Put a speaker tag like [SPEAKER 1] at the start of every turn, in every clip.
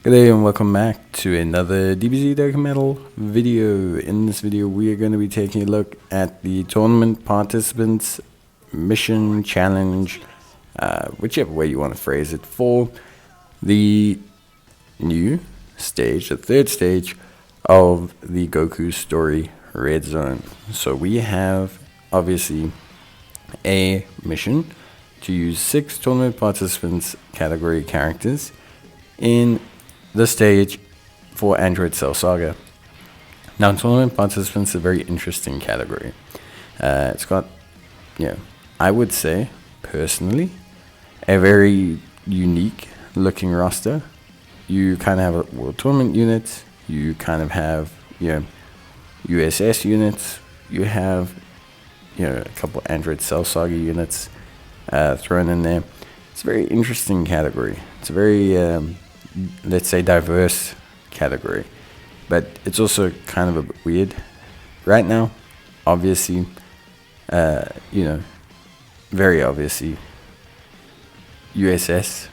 [SPEAKER 1] Good day and welcome back to another DBZ Dokkan Metal video. In this video we are going to be taking a look at the tournament participants mission challenge, whichever way you want to phrase it, for the new stage, the third stage of the Goku story Red Zone. So we have obviously a mission to use 6 tournament participants category characters in the stage for Android Cell Saga. Now, tournament participants is a very interesting category. It's got, I would say, personally, a very unique looking roster. You kind of have a World Tournament unit, you kind of have, USS units, you have, a couple Android Cell Saga units thrown in there. It's a very interesting category. It's a very let's say diverse category, but it's also kind of a bit weird right now. Obviously, very obviously, USS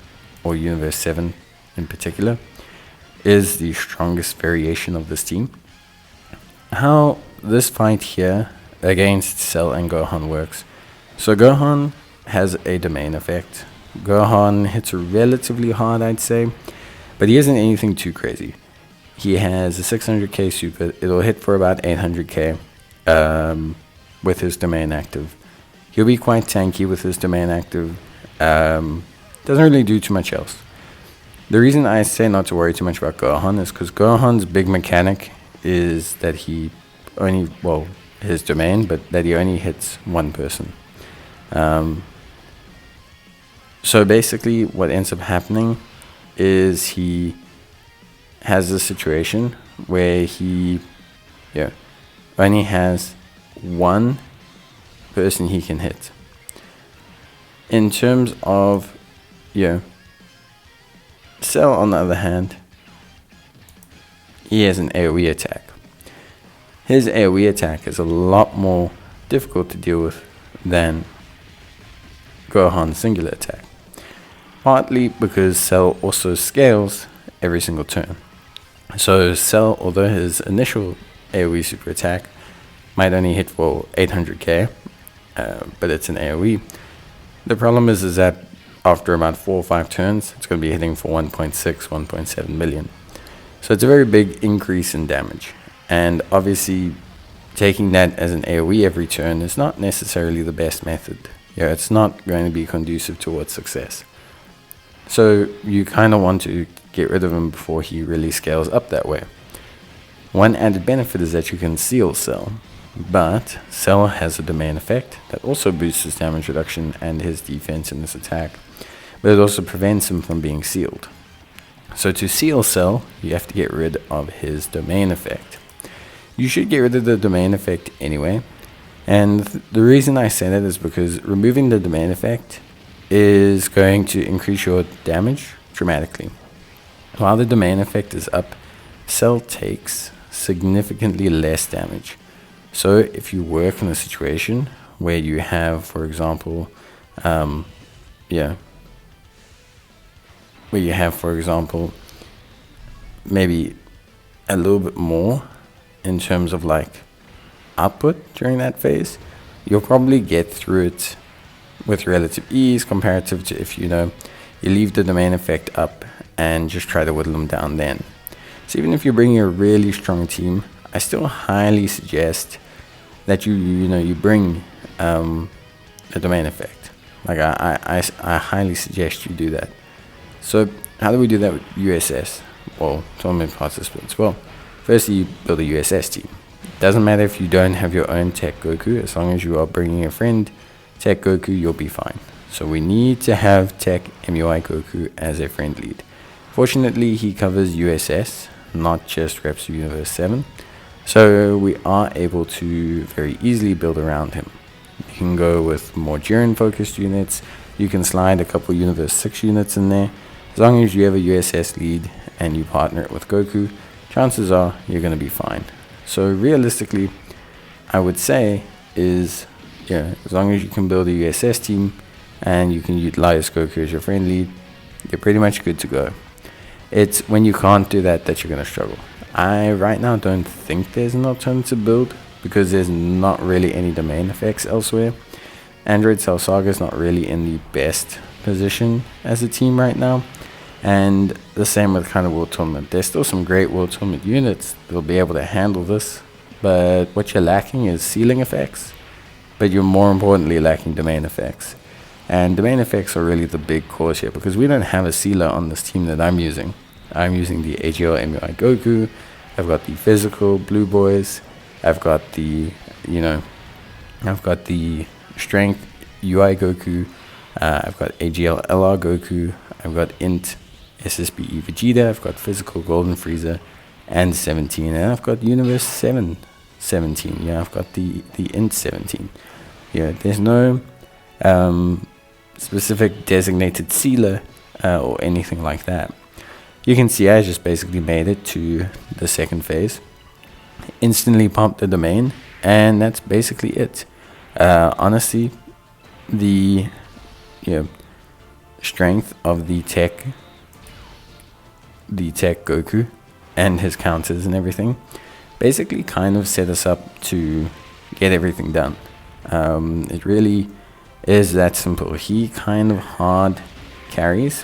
[SPEAKER 1] or Universe 7 in particular is the strongest variation of this team. How this fight here against Cell and Gohan works. So Gohan has a domain effect. Gohan hits relatively hard, I'd say, but he isn't anything too crazy. He has a 600k super. It'll hit for about 800k with his domain active. He'll be quite tanky with his domain active. Doesn't really do too much else. The reason I say not to worry too much about Gohan is because Gohan's big mechanic is that he only, his domain, but that he only hits one person. So basically what ends up happening is he has a situation where he only has one person he can hit. In terms of Cell, on the other hand, he has an AoE attack. His AoE attack is a lot more difficult to deal with than Gohan's singular attack. Partly because Cell also scales every single turn. So Cell, although his initial AoE super attack might only hit for 800k, but it's an AoE, the problem is that after about 4 or 5 turns, it's going to be hitting for 1.6, 1.7 million. So it's a very big increase in damage. And obviously, taking that as an AoE every turn is not necessarily the best method. It's not going to be conducive towards success. So you kind of want to get rid of him before he really scales up that way. One added benefit is that you can seal Cell, but Cell has a domain effect that also boosts his damage reduction and his defense in this attack, but it also prevents him from being sealed. So to seal Cell, you have to get rid of his domain effect. You should get rid of the domain effect anyway, and the reason I say that is because removing the domain effect is going to increase your damage dramatically. While the domain effect is up, Cell takes significantly less damage. So if you work in a situation where you have, for example, maybe a little bit more in terms of like output during that phase, you'll probably get through it with relative ease comparative to if you leave the domain effect up and just try to whittle them down then. So even if you're bringing a really strong team, I still highly suggest that you bring a domain effect. Like I highly suggest you do that. So how do we do that with USS? Well, tournament participants. Well, firstly, you build a USS team. Doesn't matter if you don't have your own Tech Goku, as long as you are bringing a friend Tech Goku, you'll be fine. So we need to have Tech MUI Goku as a friend lead. Fortunately, he covers USS, not just reps Universe 7. So we are able to very easily build around him. You can go with more Jiren focused units. You can slide a couple Universe 6 units in there. As long as you have a USS lead and you partner it with Goku, chances are you're going to be fine. So realistically, I would say is as long as you can build a USS team and you can utilize Goku as your friend lead, you're pretty much good to go. it's when you can't do that that you're going to struggle. I right now don't think there's an alternative build because there's not really any domain effects elsewhere. Android Cell Saga is not really in the best position as a team right now. And the same with kind of World Tournament. There's still some great World Tournament units that'll be able to handle this. But what you're lacking is ceiling effects. But you're more importantly lacking domain effects. And domain effects are really the big cause here because we don't have a sealer on this team that I'm using. I'm using the AGL MUI Goku. I've got the physical Blue Boys. I've got the, I've got the strength UI Goku. I've got AGL LR Goku. I've got int SSBE Vegeta. I've got physical Golden Frieza and 17. And I've got Universe 17. Yeah, I've got the int 17. Yeah, there's no specific designated sealer or anything like that. You can see I just basically made it to the second phase, instantly pumped the domain, and that's basically it. Honestly, the strength of the tech Goku and his counters and everything basically kind of set us up to get everything done. It really is that simple. He kind of hard carries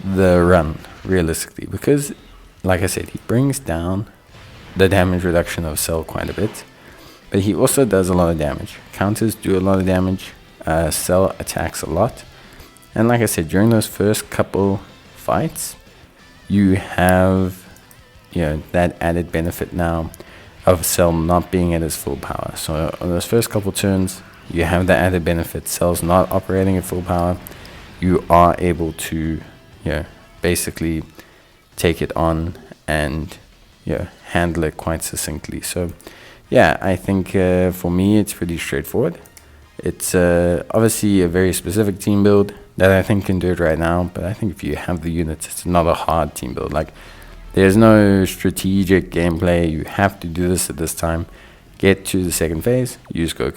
[SPEAKER 1] the run realistically because, like I said, he brings down the damage reduction of Cell quite a bit, but he also does a lot of damage. Counters do a lot of damage. Cell attacks a lot, and like I said, during those first couple fights, you have that added benefit now of Cell not being at his full power. So on those first couple turns, you have the added benefit. Cell's not operating at full power. You are able to, basically take it on and, handle it quite succinctly. So, yeah, I think for me, it's pretty straightforward. It's obviously a very specific team build that I think can do it right now. But I think if you have the units, it's not a hard team build. Like, there's no strategic gameplay. You have to do this at this time. Get to the second phase, use Goku.